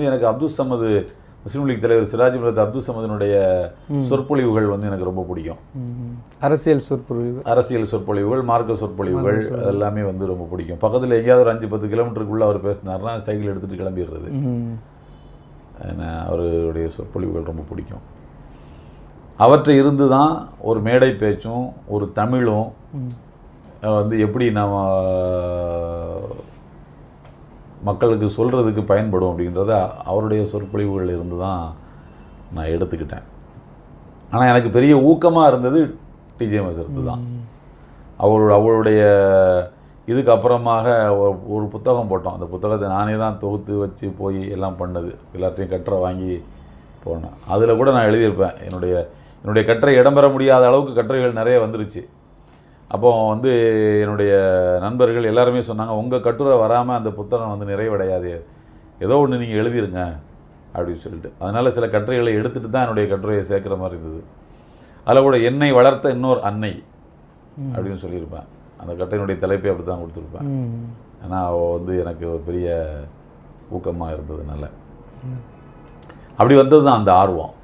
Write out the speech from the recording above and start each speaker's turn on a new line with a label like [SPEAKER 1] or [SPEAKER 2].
[SPEAKER 1] எனக்கு அப்துல் சமது முஸ்லீம் லீக் தலைவர் சிராஜ் மில்லத் அப்துல் சமதினுடைய சொற்பொழிவுகள் வந்து எனக்கு ரொம்ப பிடிக்கும். அரசியல் சொற்பொழிவுகள், மார்க்க சொற்பொழிவுகள் அதெல்லாமே வந்து ரொம்ப பிடிக்கும். பக்கத்தில் எங்கேயாவது ஒரு 5-10 கிலோமீட்டருக்குள்ளே அவர் பேசினார்னா சைக்கிள் எடுத்துகிட்டு கிளம்பிடுறது. அவருடைய சொற்பொழிவுகள் ரொம்ப பிடிக்கும். அவற்றை இருந்து தான் ஒரு மேடை பேச்சும் ஒரு தமிழும் வந்து எப்படி நாம் மக்களுக்கு சொல்கிறதுக்கு பயன்படும் அப்படின்றத அவருடைய சொற்பொழிவுகள் இருந்து தான் நான் எடுத்துக்கிட்டேன். ஆனால் எனக்கு பெரிய ஊக்கமாக இருந்தது டிஜே மசரத்து தான். அவருடைய இதுக்கு அப்புறமாக ஒரு புத்தகம் போட்டோம். அந்த புத்தகத்தை நானே தான் தொகுத்து வச்சு போய் எல்லாம் பண்ணது. எல்லாத்தையும் கட்டுரை வாங்கி போனேன். அதில் கூட நான் எழுதியிருப்பேன். என்னுடைய கட்டுரை இடம்பெற முடியாத அளவுக்கு கட்டுரைகள் நிறைய வந்துருச்சு. அப்போ வந்து என்னுடைய நண்பர்கள் எல்லாருமே சொன்னாங்க, உங்கள் கட்டுரை வராமல் அந்த புத்தகம் வந்து நிறைவடையாது, ஏதோ ஒன்று நீங்கள் எழுதிருங்க அப்படின்னு சொல்லிட்டு. அதனால் சில கட்டுரைகளை எடுத்துகிட்டு தான் என்னுடைய கட்டுரையை சேர்க்குற மாதிரி இருந்தது. அதில் கூட என்னை வளர்த்த இன்னொரு அன்னை அப்படின்னு சொல்லியிருப்பேன். அந்த கட்டுரையினுடைய தலைப்பை அப்படி தான் கொடுத்துருப்பேன். ஏன்னா அவள் வந்து எனக்கு ஒரு பெரிய ஊக்கமாக இருந்ததுனால அப்படி வந்தது தான் அந்த ஆர்வம்.